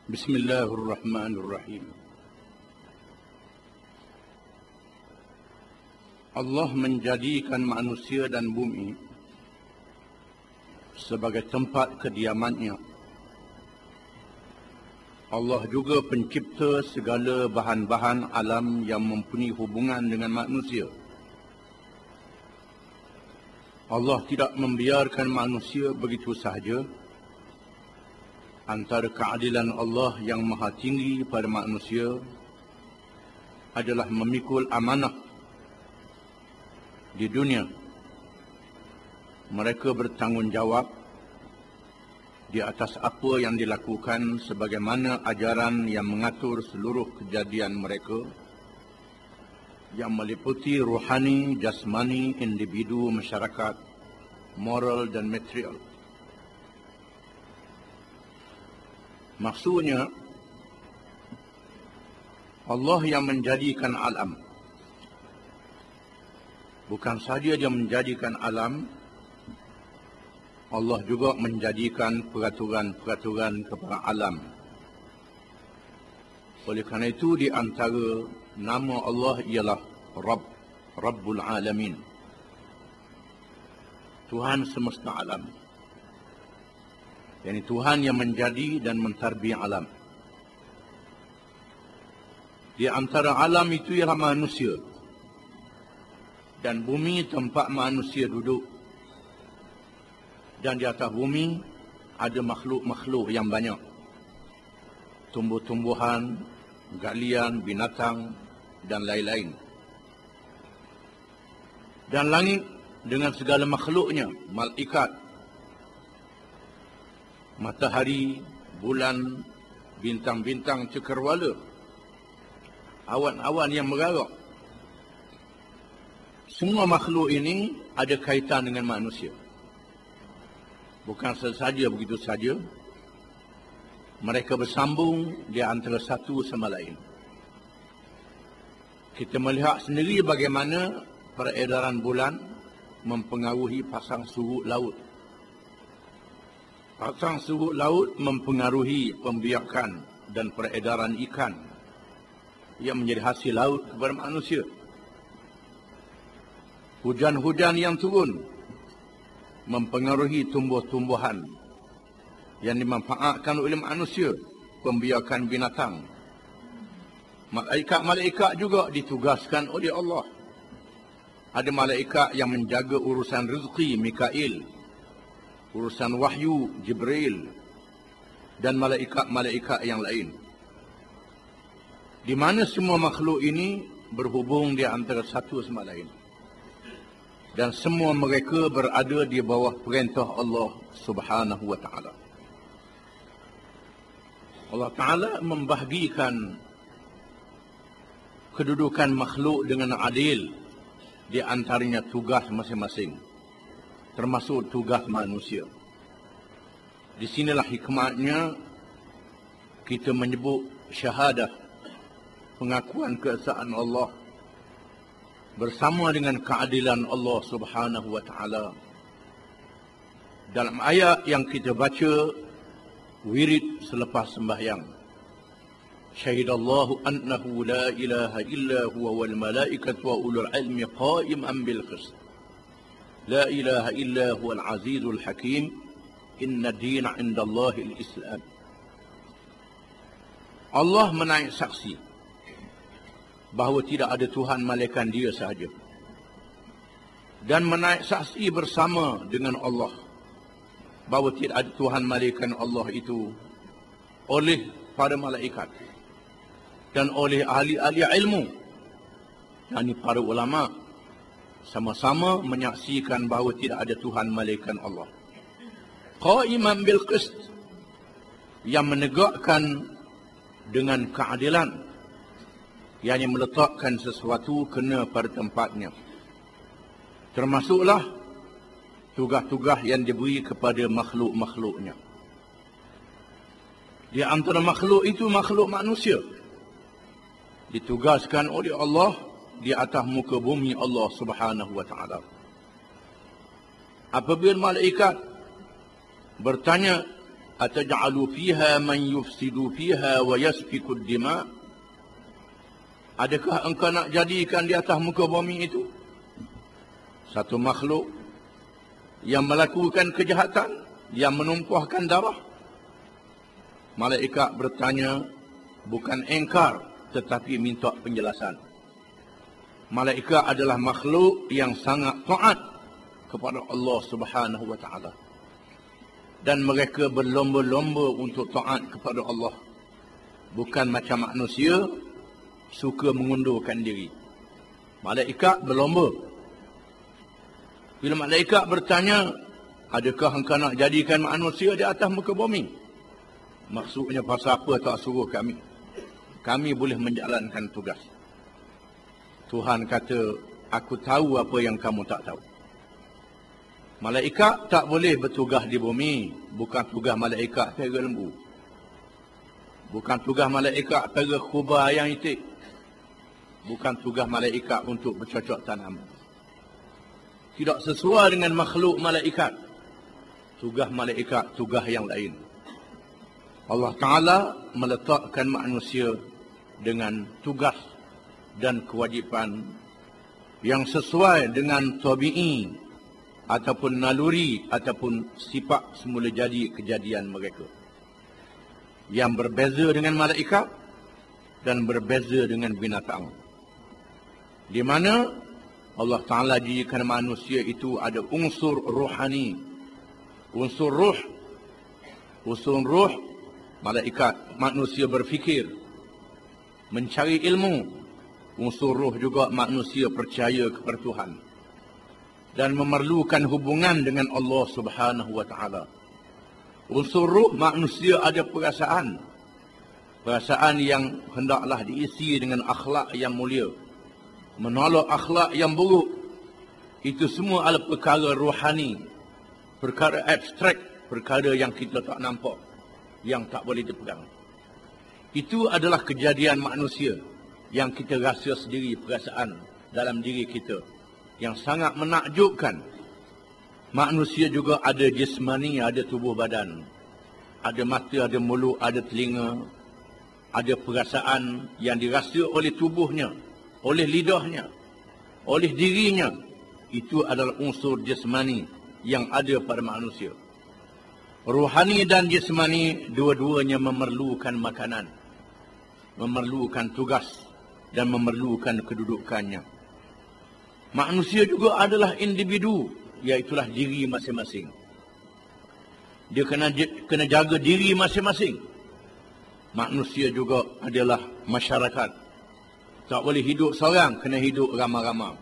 Bismillahirrahmanirrahim. Allah menjadikan manusia dan bumi sebagai tempat kediamannya. Allah juga pencipta segala bahan-bahan alam yang mempunyai hubungan dengan manusia. Allah tidak membiarkan manusia begitu sahaja. Antara keadilan Allah yang maha tinggi pada manusia adalah memikul amanah di dunia. Mereka bertanggungjawab di atas apa yang dilakukan sebagaimana ajaran yang mengatur seluruh kejadian mereka yang meliputi rohani, jasmani, individu, masyarakat, moral dan material. Maksudnya, Allah yang menjadikan alam. Bukan sahaja dia menjadikan alam, Allah juga menjadikan peraturan-peraturan kepada alam. Oleh kerana itu, di antara nama Allah ialah Rabbul Alamin, Tuhan semesta alam. Yani Tuhan yang menjadi dan mentarbiyah alam. Di antara alam itu ialah manusia. Dan bumi tempat manusia duduk. Dan di atas bumi ada makhluk-makhluk yang banyak. Tumbuh-tumbuhan, galian, binatang dan lain-lain. Dan langit dengan segala makhluknya, malaikat, matahari, bulan, bintang-bintang cakrawala, awan-awan yang mengarak. Semua makhluk ini ada kaitan dengan manusia. Bukan sahaja begitu saja. Mereka bersambung di antara satu sama lain. Kita melihat sendiri bagaimana peredaran bulan mempengaruhi pasang surut laut. Pasang surut laut mempengaruhi pembiakan dan peredaran ikan yang menjadi hasil laut kepada manusia. Hujan-hujan yang turun mempengaruhi tumbuh-tumbuhan yang dimanfaatkan oleh manusia, pembiakan binatang. Malaikat-malaikat juga ditugaskan oleh Allah. Ada malaikat yang menjaga urusan rezeki, Mikail, urusan wahyu, Jibril, dan malaikat-malaikat yang lain. Di mana semua makhluk ini berhubung di antara satu sama lain. Dan semua mereka berada di bawah perintah Allah Subhanahu wa ta'ala. Allah Ta'ala membahagikan kedudukan makhluk dengan adil di antaranya tugas masing-masing, termasuk tugas manusia. Di sinilah hikmatnya kita menyebut syahadah, pengakuan keesaan Allah bersama dengan keadilan Allah Subhanahu wa ta'ala. Dalam ayat yang kita baca wirid selepas sembahyang, syahidallahu annahu la ilaha illa huwa wal malaikatu wa ulul ilmi qa'iman bil qist. La ilaha illa huwal azizul hakim. Inna dina indallahi al-Islam. Allah menaik saksi bahawa tidak ada Tuhan melainkan Dia sahaja. Dan menaik saksi bersama dengan Allah bahawa tidak ada Tuhan melainkan Allah itu oleh para malaikat dan oleh ahli-ahli ilmu, yakni para ulama, sama-sama menyaksikan bahawa tidak ada Tuhan melainkan Allah. Qa'iman bil qist, yang menegakkan dengan keadilan, yang meletakkan sesuatu kena pada tempatnya. Termasuklah tugas-tugas yang diberi kepada makhluk-makhluknya. Di antara makhluk itu makhluk manusia, ditugaskan oleh Allah di atas muka bumi Allah Subhanahu wa ta'ala. Apabila malaikat bertanya ataj'alu fiha man yufsidu fiha wa yasfiku ad-dima'. Adakah engkau nak jadikan di atas muka bumi itu satu makhluk yang melakukan kejahatan, yang menumpahkan darah? Malaikat bertanya, bukan engkar, tetapi minta penjelasan. Malaikat adalah makhluk yang sangat taat kepada Allah Subhanahu wa taala. Dan mereka berlomba-lomba untuk taat kepada Allah. Bukan macam manusia suka mengundurkan diri. Malaikat berlomba. Bila malaikat bertanya, adakah engkau nak jadikan manusia di atas muka bumi? Maksudnya pasal apa tak suruh kami? Kami boleh menjalankan tugas. Tuhan kata, aku tahu apa yang kamu tak tahu. Malaikat tak boleh bertugas di bumi. Bukan tugas malaikat pera lembu. Bukan tugas malaikat pera khubah yang itik. Bukan tugas malaikat untuk bercocok tanam. Tidak sesuai dengan makhluk malaikat. Tugas malaikat, tugas yang lain. Allah Ta'ala meletakkan manusia dengan tugas dan kewajipan yang sesuai dengan tabi'i ataupun naluri ataupun sifat semula jadi kejadian mereka. Yang berbeza dengan malaikat dan berbeza dengan binatang. Di mana Allah Ta'ala jadikan manusia itu ada unsur rohani. Unsur ruh. Unsur ruh, malaikat, manusia berfikir, mencari ilmu. Unsur ruh juga manusia percaya kepada Tuhan. Dan memerlukan hubungan dengan Allah Subhanahu wa Ta'ala. Unsur ruh, manusia ada perasaan. Perasaan yang hendaklah diisi dengan akhlak yang mulia. Menolak akhlak yang buruk. Itu semua adalah perkara rohani. Perkara abstrak. Perkara yang kita tak nampak. Yang tak boleh dipegang. Itu adalah kejadian manusia. Yang kita rasa sendiri perasaan dalam diri kita. Yang sangat menakjubkan. Manusia juga ada jismani, ada tubuh badan. Ada mata, ada mulut, ada telinga. Ada perasaan yang dirasa oleh tubuhnya. Oleh lidahnya, oleh dirinya. Itu adalah unsur jasmani yang ada pada manusia. Rohani dan jasmani dua-duanya memerlukan makanan, memerlukan tugas dan memerlukan kedudukannya. Manusia juga adalah individu, iaitulah diri masing-masing. Dia kena jaga diri masing-masing. Manusia juga adalah masyarakat. Tak boleh hidup seorang, kena hidup ramai-ramai.